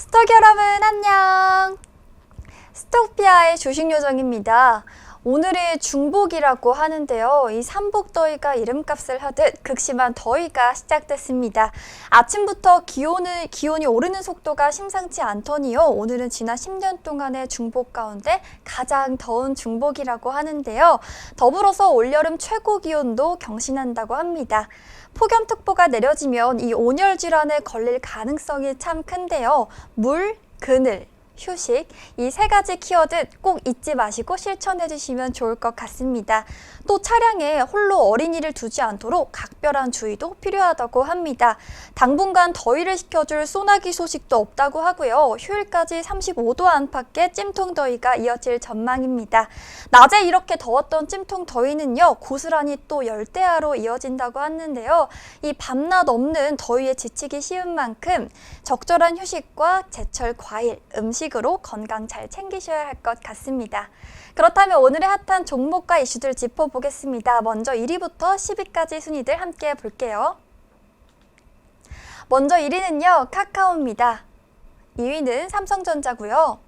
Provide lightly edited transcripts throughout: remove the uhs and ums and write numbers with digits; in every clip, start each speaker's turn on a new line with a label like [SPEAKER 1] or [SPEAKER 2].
[SPEAKER 1] 스톡 여러분 안녕! 스톡피아의 주식 요정입니다. 오늘이 중복이라고 하는데요. 이 삼복더위가 이름값을 하듯 극심한 더위가 시작됐습니다. 아침부터 기온이 오르는 속도가 심상치 않더니요. 오늘은 지난 10년 동안의 중복 가운데 가장 더운 중복이라고 하는데요. 더불어서 올여름 최고 기온도 경신한다고 합니다. 폭염특보가 내려지면 이 온열 질환에 걸릴 가능성이 참 큰데요. 물, 그늘, 휴식, 이 세 가지 키워드 꼭 잊지 마시고 실천해 주시면 좋을 것 같습니다. 또 차량에 홀로 어린이를 두지 않도록 각별한 주의도 필요하다고 합니다. 당분간 더위를 식혀줄 소나기 소식도 없다고 하고요. 휴일까지 35도 안팎의 찜통 더위가 이어질 전망입니다. 낮에 이렇게 더웠던 찜통 더위는요, 고스란히 또 열대야로 이어진다고 하는데요. 이 밤낮 없는 더위에 지치기 쉬운 만큼 적절한 휴식과 제철 과일, 음식으로 건강 잘 챙기셔야 할 것 같습니다. 그렇다면 오늘의 핫한 종목과 이슈들 짚어보겠습니다. 먼저 1위부터 10위까지 순위들 함께 볼게요. 먼저 1위는요, 카카오입니다. 2위는 삼성전자고요.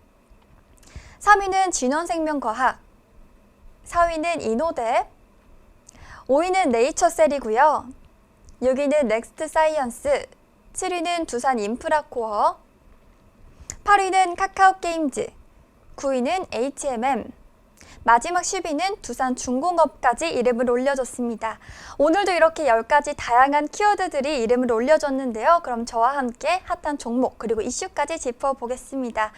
[SPEAKER 1] 3위는 진원생명과학, 4위는 이노뎁, 5위는 네이처셀이고요. 6위는 넥스트사이언스, 7위는 두산인프라코어, 8위는 카카오게임즈, 9위는 HMM, 마지막 10위는 두산중공업까지 이름을 올려줬습니다. 오늘도 이렇게 10가지 다양한 키워드들이 이름을 올려줬는데요. 그럼 저와 함께 핫한 종목 그리고 이슈까지 짚어보겠습니다.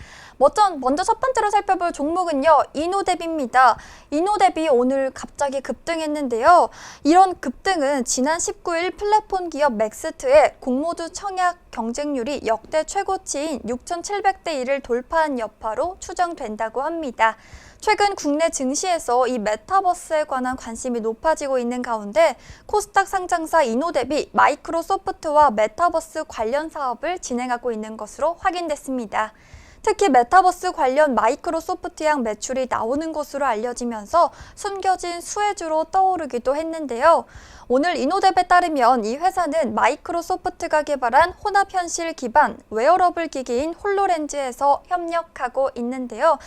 [SPEAKER 1] 먼저 첫 번째로 살펴볼 종목은요, 이노뎁입니다. 이노뎁이 오늘 갑자기 급등했는데요. 이런 급등은 지난 19일 플랫폼 기업 맥스트의 공모주 청약 경쟁률이 역대 최고치인 6,700대 1을 돌파한 여파로 추정된다고 합니다. 최근 국내 증시에서 이 메타버스에 관한 관심이 높아지고 있는 가운데 코스닥 상장사 이노뎁이 마이크로소프트와 메타버스 관련 사업을 진행하고 있는 것으로 확인됐습니다. 특히 메타버스 관련 마이크로소프트향 매출이 나오는 것으로 알려지면서 숨겨진 수혜주로 떠오르기도 했는데요. 오늘 이노뎁에 따르면 이 회사는 마이크로소프트가 개발한 혼합현실 기반 웨어러블 기기인 홀로렌즈에서 협력하고 있는데요.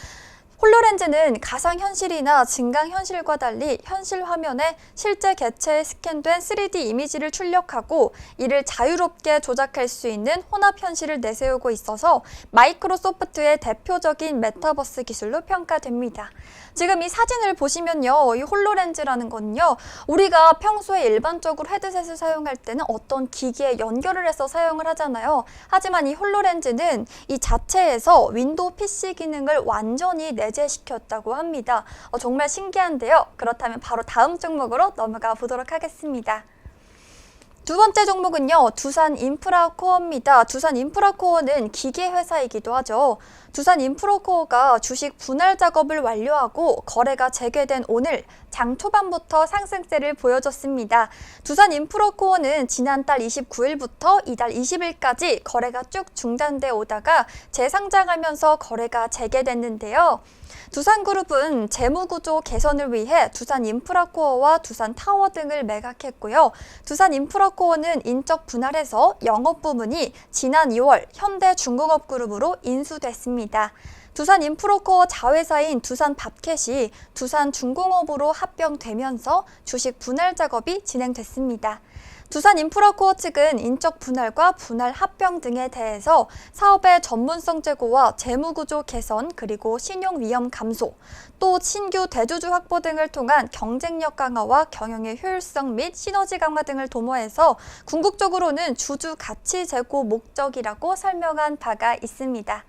[SPEAKER 1] 홀로렌즈는 가상현실이나 증강현실과 달리 현실 화면에 실제 개체에 스캔된 3D 이미지를 출력하고 이를 자유롭게 조작할 수 있는 혼합현실을 내세우고 있어서 마이크로소프트의 대표적인 메타버스 기술로 평가됩니다. 지금 이 사진을 보시면요, 이 홀로렌즈라는 건요, 우리가 평소에 일반적으로 헤드셋을 사용할 때는 어떤 기기에 연결을 해서 사용을 하잖아요. 하지만 이 홀로렌즈는 이 자체에서 윈도우 PC 기능을 완전히 내재시켰다고 합니다. 정말 신기한데요. 그렇다면 바로 다음 종목으로 넘어가 보도록 하겠습니다. 두 번째 종목은요, 두산인프라코어입니다. 두산인프라코어는 기계회사이기도 하죠. 두산인프라코어가 주식 분할 작업을 완료하고 거래가 재개된 오늘 장 초반부터 상승세를 보여줬습니다. 두산인프라코어는 지난달 29일부터 이달 20일까지 거래가 쭉 중단돼 오다가 재상장하면서 거래가 재개됐는데요. 두산그룹은 재무구조 개선을 위해 두산인프라코어와 두산타워 등을 매각했고요. 두산인프라코어는 인적 분할해서 영업 부문이 지난 2월 현대중공업그룹으로 인수됐습니다. 두산인프라코어 자회사인 두산밥켓이 두산중공업으로 합병되면서 주식 분할 작업이 진행됐습니다. 두산인프라코어 측은 인적 분할과 분할 합병 등에 대해서 사업의 전문성 제고와 재무구조 개선 그리고 신용 위험 감소, 또 신규 대주주 확보 등을 통한 경쟁력 강화와 경영의 효율성 및 시너지 강화 등을 도모해서 궁극적으로는 주주 가치 제고 목적이라고 설명한 바가 있습니다.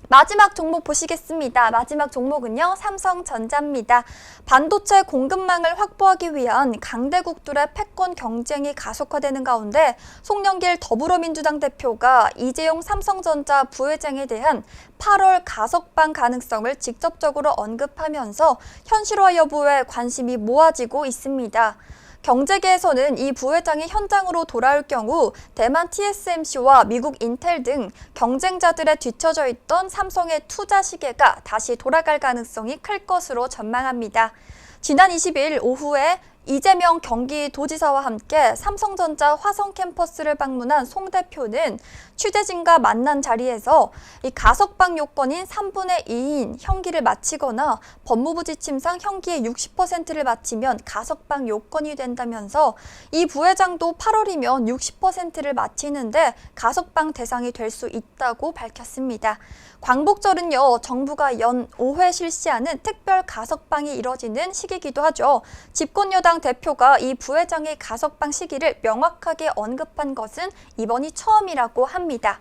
[SPEAKER 1] 마지막 종목 보시겠습니다. 마지막 종목은요, 삼성전자입니다. 반도체 공급망을 확보하기 위한 강대국들의 패권 경쟁이 가속화되는 가운데 송영길 더불어민주당 대표가 이재용 삼성전자 부회장에 대한 8월 가석방 가능성을 직접적으로 언급하면서 현실화 여부에 관심이 모아지고 있습니다. 경제계에서는 이 부회장이 현장으로 돌아올 경우 대만 TSMC와 미국 인텔 등 경쟁자들에 뒤처져 있던 삼성의 투자 시계가 다시 돌아갈 가능성이 클 것으로 전망합니다. 지난 20일 오후에 이재명 경기도지사와 함께 삼성전자 화성 캠퍼스를 방문한 송 대표는 취재진과 만난 자리에서 이 가석방 요건인 3분의 2인 형기를 마치거나 법무부 지침상 형기의 60%를 마치면 가석방 요건이 된다면서 이 부회장도 8월이면 60%를 마치는데 가석방 대상이 될 수 있다고 밝혔습니다. 광복절은요, 정부가 연 5회 실시하는 특별 가석방이 이뤄지는 시기이기도 하죠. 집권여당 대표가 이 부회장의 가석방 시기를 명확하게 언급한 것은 이번이 처음이라고 합니다.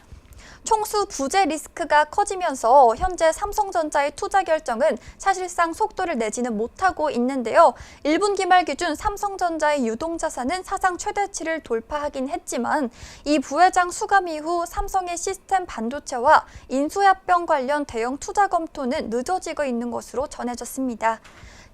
[SPEAKER 1] 총수 부재 리스크가 커지면서 현재 삼성전자의 투자 결정은 사실상 속도를 내지는 못하고 있는데요. 1분기 말 기준 삼성전자의 유동자산은 사상 최대치를 돌파하긴 했지만 이 부회장 수감 이후 삼성의 시스템 반도체와 인수합병 관련 대형 투자 검토는 늦어지고 있는 것으로 전해졌습니다.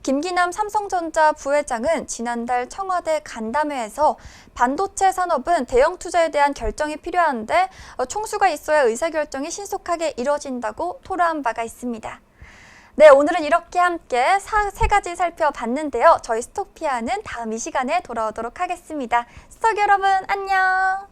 [SPEAKER 1] 김기남 삼성전자 부회장은 지난달 청와대 간담회에서 반도체 산업은 대형 투자에 대한 결정이 필요한데 총수가 있어야 의사결정이 신속하게 이뤄진다고 토로한 바가 있습니다. 네, 오늘은 이렇게 함께 세 가지 살펴봤는데요. 저희 스톡피아는 다음 이 시간에 돌아오도록 하겠습니다. 스톡 여러분, 안녕!